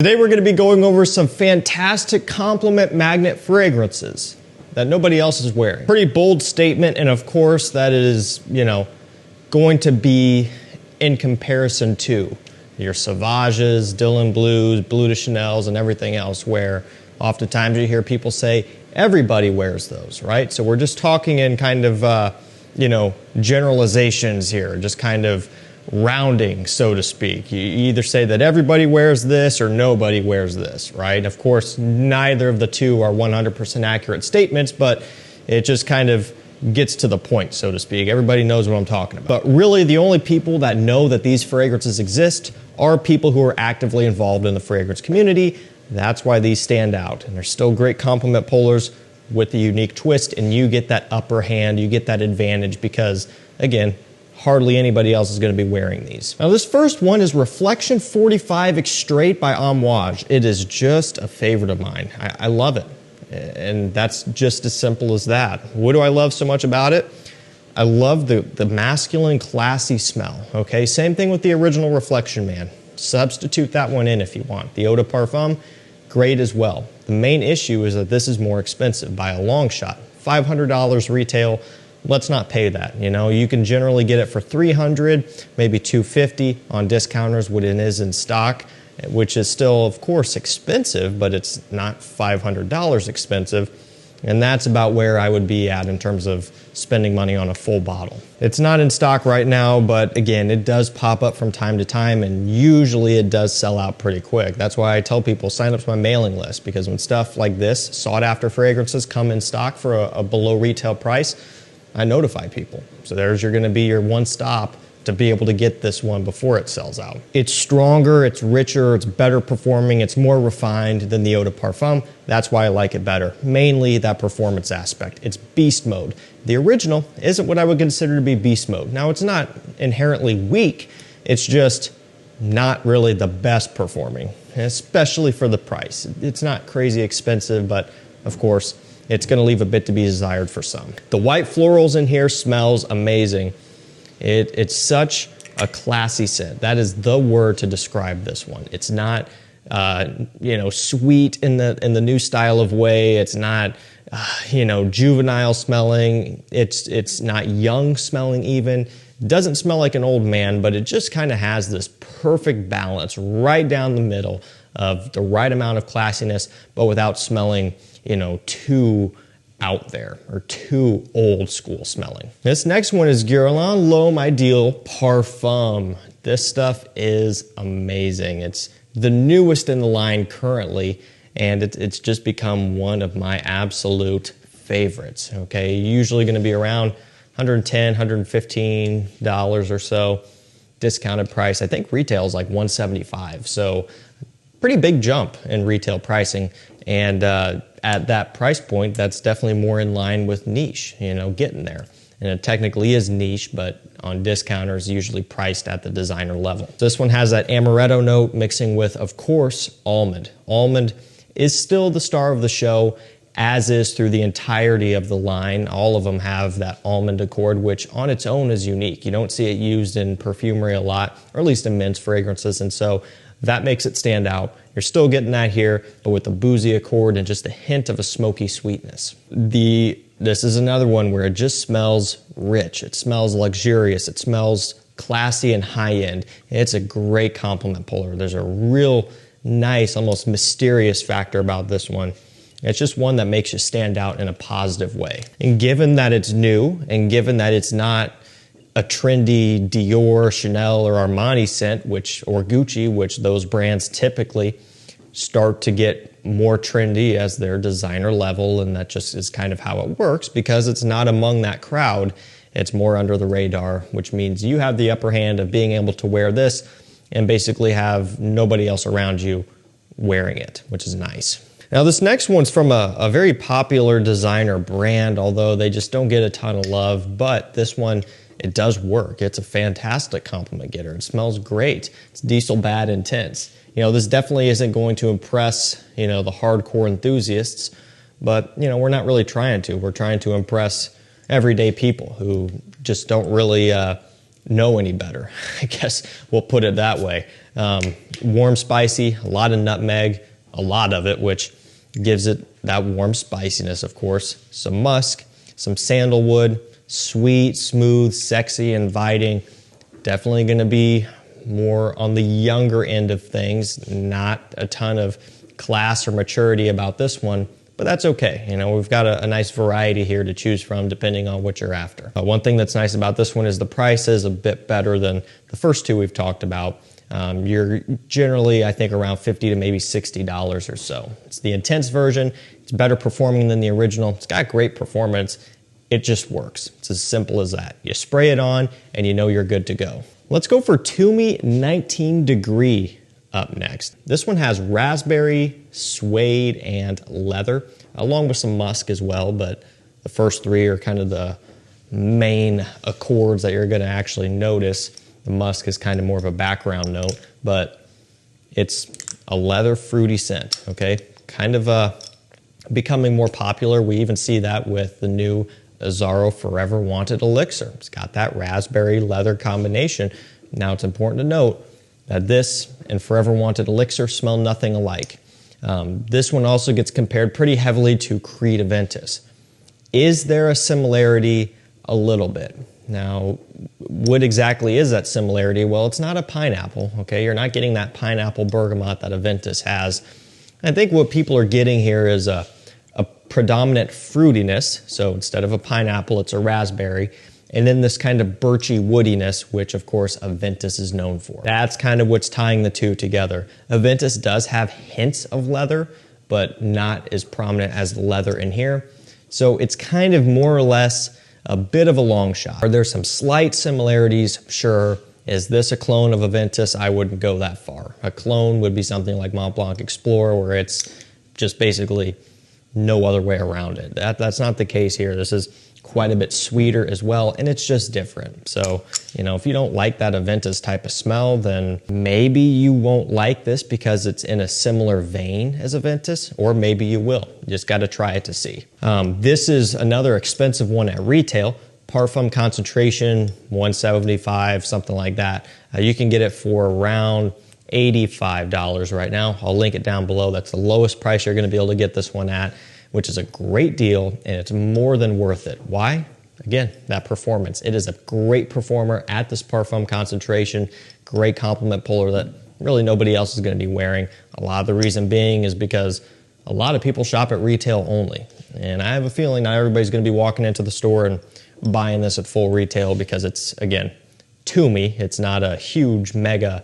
Today we're going to be going over some fantastic compliment magnet fragrances that nobody else is wearing. Pretty bold statement, and of course that is, going to be in comparison to your Sauvages, Dylan Blues, Bleu de Chanel's, and everything else, where oftentimes you hear people say everybody wears those, right? So we're just talking in kind of, generalizations here, just kind of rounding, so to speak. You either say that everybody wears this or nobody wears this, right? Of course, neither of the two are 100% accurate statements, but it just kind of gets to the point, so to speak. Everybody knows what I'm talking about. But really, the only people that know that these fragrances exist are people who are actively involved in the fragrance community. That's why these stand out. And they're still great compliment pullers with a unique twist, and you get that upper hand, you get that advantage because, again, hardly anybody else is going to be wearing these. Now this first one is Reflection 45 Extrait by Amouage. It is just a favorite of mine. I love it. And that's just as simple as that. What do I love so much about it? I love the masculine, classy smell. Okay, same thing with the original Reflection Man. Substitute that one in if you want. The Eau de Parfum, great as well. The main issue is that this is more expensive by a long shot. $500 retail. Let's not pay that. You can generally get it for $300, maybe $250 on discounters when it is in stock, which is still, of course, expensive, but it's not $500 expensive. And that's about where I would be at in terms of spending money on a full bottle. It's not in stock right now, but again, it does pop up from time to time, and usually it does sell out pretty quick. That's why I tell people sign up to my mailing list, because when stuff like this, sought after fragrances, come in stock for a below retail price, I notify people. So there's going to be your one stop to be able to get this one before it sells out. It's stronger, it's richer, it's better performing, it's more refined than the Eau de Parfum. That's why I like it better. Mainly that performance aspect. It's beast mode. The original isn't what I would consider to be beast mode. Now it's not inherently weak, it's just not really the best performing, especially for the price. It's not crazy expensive, but of course, it's going to leave a bit to be desired for some. The white florals in here smells amazing. It's such a classy scent. That is the word to describe this one. It's not, sweet in the new style of way. It's not, juvenile smelling. It's not young smelling even. It doesn't smell like an old man, but it just kind of has this perfect balance right down the middle of the right amount of classiness, but without smelling too out there or too old school smelling. This next one is Guerlain L'Homme Ideal Parfum. This stuff is amazing. It's the newest in the line currently, and it's just become one of my absolute favorites. Okay, usually going to be around $110, $115 or so. Discounted price. I think retail is like $175. So pretty big jump in retail pricing, and at that price point, that's definitely more in line with niche, getting there. And it technically is niche, but on discounters, usually priced at the designer level. This one has that amaretto note mixing with, of course, almond. Almond is still the star of the show, as is through the entirety of the line. All of them have that almond accord, which on its own is unique. You don't see it used in perfumery a lot, or at least in men's fragrances, and so that makes it stand out. You're still getting that here, but with the boozy accord and just a hint of a smoky sweetness. This is another one where it just smells rich. It smells luxurious. It smells classy and high-end. It's a great compliment puller. There's a real nice, almost mysterious factor about this one. It's just one that makes you stand out in a positive way. And given that it's new, and given that it's not a trendy Dior, Chanel, or Armani scent, or Gucci, which those brands typically start to get more trendy as their designer level, and that just is kind of how it works because it's not among that crowd. It's more under the radar, which means you have the upper hand of being able to wear this and basically have nobody else around you wearing it, which is nice. Now this next one's from a very popular designer brand, although they just don't get a ton of love, but this one, it does work. It's a fantastic compliment getter. It smells great. It's Diesel Bad Intense. This definitely isn't going to impress, the hardcore enthusiasts, but, we're not really trying to. We're trying to impress everyday people who just don't really know any better. I guess we'll put it that way. Warm, spicy, a lot of nutmeg, a lot of it, which gives it that warm spiciness, of course. Some musk, some sandalwood, sweet, smooth, sexy, inviting. Definitely going to be more on the younger end of things. Not a ton of class or maturity about this one, but that's okay. You know, we've got a nice variety here to choose from depending on what you're after. One thing that's nice about this one is the price is a bit better than the first two we've talked about. You're generally, I think, around $50 to maybe $60 or so. It's the intense version. It's better performing than the original. It's got great performance. It just works. It's as simple as that. You spray it on and you know you're good to go. Let's go for Toomey 19 Degree up next. This one has raspberry, suede, and leather, along with some musk as well, but the first three are kind of the main accords that you're going to actually notice. The musk is kind of more of a background note, but it's a leather fruity scent, okay? Kind of becoming more popular. We even see that with the new Azzaro Forever Wanted Elixir. It's got that raspberry leather combination. Now it's important to note that this and Forever Wanted Elixir smell nothing alike. This one also gets compared pretty heavily to Creed Aventus. Is there a similarity? A little bit. Now, what exactly is that similarity? Well, it's not a pineapple, okay? You're not getting that pineapple bergamot that Aventus has. I think what people are getting here is a predominant fruitiness. So instead of a pineapple, it's a raspberry. And then this kind of birchy woodiness, which of course Aventus is known for. That's kind of what's tying the two together. Aventus does have hints of leather, but not as prominent as the leather in here. So it's kind of more or less a bit of a long shot. Are there some slight similarities? Sure. Is this a clone of Aventus? I wouldn't go that far. A clone would be something like Mont Blanc Explorer, where it's just basically no other way around it. That's not the case here. This is quite a bit sweeter as well, and it's just different. So, you know, if you don't like that Aventus type of smell, then maybe you won't like this because it's in a similar vein as Aventus, or maybe you will. You just got to try it to see. This is another expensive one at retail. Parfum concentration, 175, something like that. You can get it for around $85 right now. I'll link it down below. That's the lowest price you're going to be able to get this one at, which is a great deal, and it's more than worth it. Why? Again, that performance. It is a great performer at this parfum concentration, great compliment puller that really nobody else is going to be wearing. A lot of the reason being is because a lot of people shop at retail only, and I have a feeling not everybody's going to be walking into the store and buying this at full retail because it's, again, Toomey. It's not a huge, mega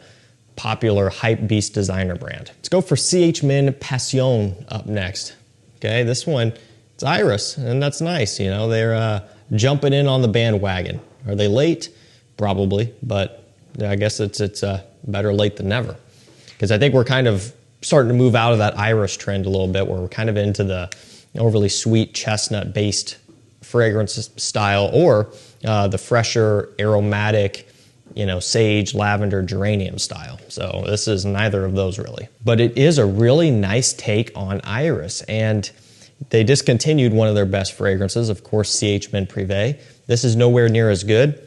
popular hype beast designer brand. Let's go for CH Men Passion up next. Okay, this one, it's Iris, and that's nice. You know, they're jumping in on the bandwagon. Are they late? Probably, but I guess it's better late than never. Because I think we're kind of starting to move out of that Iris trend a little bit, where we're kind of into the overly sweet chestnut-based fragrance style, or the fresher, aromatic, you know, sage, lavender, geranium style. So this is neither of those really. But it is a really nice take on Iris, and they discontinued one of their best fragrances, of course, CH Men Privé. This is nowhere near as good,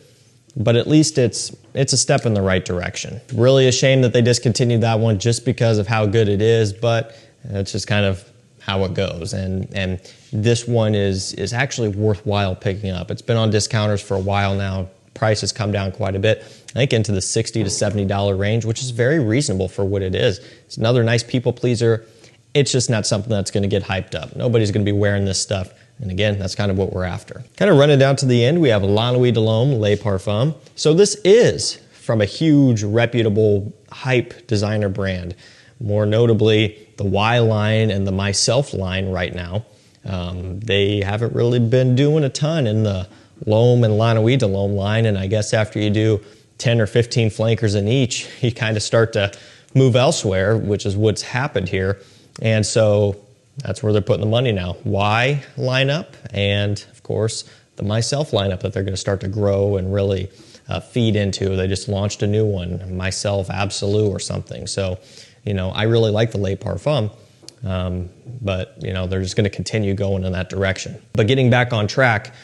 but at least it's a step in the right direction. Really a shame that they discontinued that one just because of how good it is, but it's just kind of how it goes. And this one is actually worthwhile picking up. It's been on discounters for a while now. Price has come down quite a bit, I think into the $60 to $70 range, which is very reasonable for what it is. It's another nice people pleaser. It's just not something that's going to get hyped up. Nobody's going to be wearing this stuff. And again, that's kind of what we're after. Kind of running down to the end, we have La Nuit de l'Homme Les Parfums. So this is from a huge, reputable, hype designer brand. More notably, the Y line and the Myself line right now. They haven't really been doing a ton in the L'Homme and La Nuit de l'Homme line, and I guess after you do 10 or 15 flankers in each, you kind of start to move elsewhere, which is what's happened here. And so that's where they're putting the money now. Y lineup, and of course the Myself lineup that they're going to start to grow and really feed into. They just launched a new one, Myself Absolute or something. So, you know, I really like the Les Parfums, but, you know, they're just going to continue going in that direction. But getting back on track,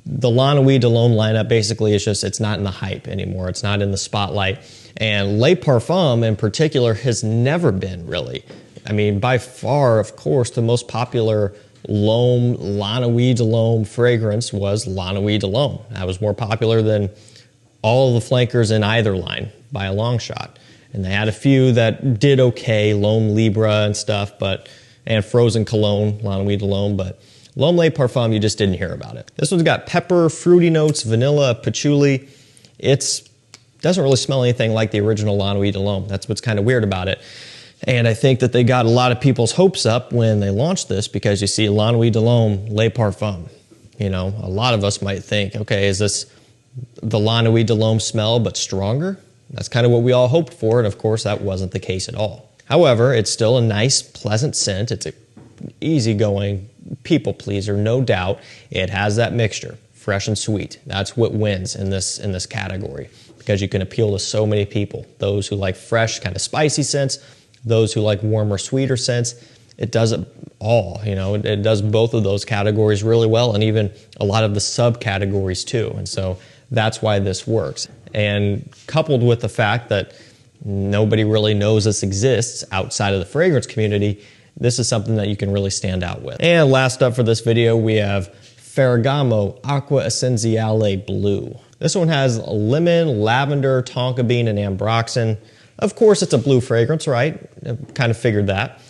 the La Nuit de L'Homme lineup basically is just, it's not in the hype anymore. It's not in the spotlight. And Le Parfum in particular has never been really. I mean, by far, of course, the most popular L'Homme, La Nuit de L'Homme fragrance was La Nuit de L'Homme. That was more popular than all of the flankers in either line by a long shot. And they had a few that did okay, L'Homme Libre and stuff, and Frozen Cologne, La Nuit de L'Homme, but L'Homme Le Parfum, you just didn't hear about it. This one's got pepper, fruity notes, vanilla, patchouli. It doesn't really smell anything like the original La Nuit de L'Homme. That's what's kind of weird about it. And I think that they got a lot of people's hopes up when they launched this, because you see La Nuit de L'Homme Le Parfum. You know, a lot of us might think, okay, is this the La Nuit de L'Homme smell but stronger? That's kind of what we all hoped for, and of course that wasn't the case at all. However, it's still a nice, pleasant scent. It's an easygoing people pleaser, no doubt. It has that mixture, fresh and sweet. That's what wins in this category, because you can appeal to so many people. Those who like fresh, kind of spicy scents, those who like warmer, sweeter scents. It does it all, you know. It does both of those categories really well, and even a lot of the subcategories too. And so that's why this works. And coupled with the fact that nobody really knows this exists outside of the fragrance community, this is something that you can really stand out with. And last up for this video, we have Ferragamo Acqua Essenziale Blue. This one has lemon, lavender, tonka bean, and ambroxan. Of course, it's a blue fragrance, right? I kind of figured that.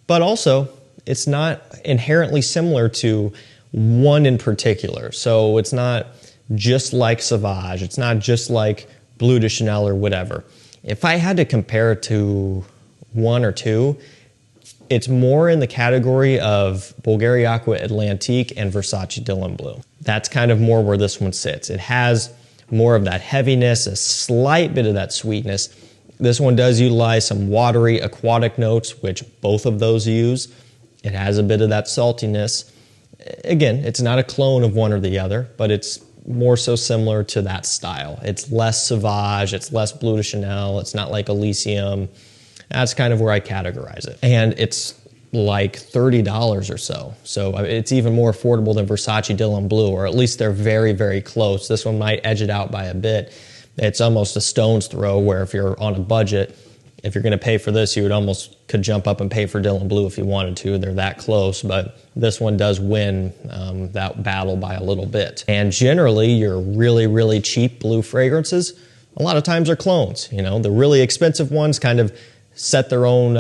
But also, it's not inherently similar to one in particular. So it's not just like Sauvage. It's not just like Bleu de Chanel or whatever. If I had to compare it to one or two, it's more in the category of Bulgari Acqua Atlantique and Versace Dylan Blue. That's kind of more where this one sits. It has more of that heaviness, a slight bit of that sweetness. This one does utilize some watery aquatic notes, which both of those use. It has a bit of that saltiness. Again, it's not a clone of one or the other, but it's more so similar to that style. It's less Sauvage, it's less Bleu de Chanel, it's not like Elysium. That's kind of where I categorize it. And it's like $30 or so. So it's even more affordable than Versace Dylan Blue, or at least they're very, very close. This one might edge it out by a bit. It's almost a stone's throw, where if you're on a budget, if you're gonna pay for this, you would almost could jump up and pay for Dylan Blue if you wanted to. They're that close, but this one does win that battle by a little bit. And generally, your really, really cheap blue fragrances, a lot of times are clones. You know, the really expensive ones kind of set their own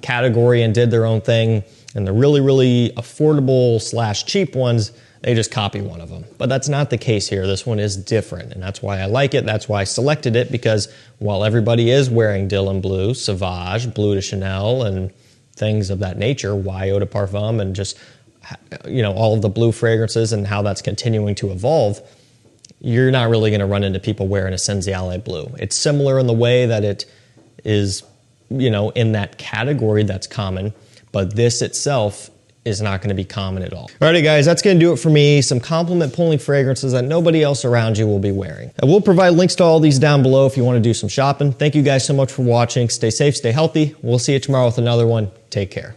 category and did their own thing. And the really, really affordable / cheap ones, they just copy one of them. But that's not the case here. This one is different, and that's why I like it. That's why I selected it, because while everybody is wearing Dylan Blue, Sauvage, Bleu de Chanel, and things of that nature, Eau de Parfum, and just, you know, all of the blue fragrances and how that's continuing to evolve, you're not really going to run into people wearing Essenziale Blue. It's similar in the way that it is, you know, in that category that's common, but this itself is not going to be common at all. Alrighty guys, that's going to do it for me. Some compliment pulling fragrances that nobody else around you will be wearing. I will provide links to all these down below if you want to do some shopping. Thank you guys so much for watching. Stay safe, stay healthy. We'll see you tomorrow with another one. Take care.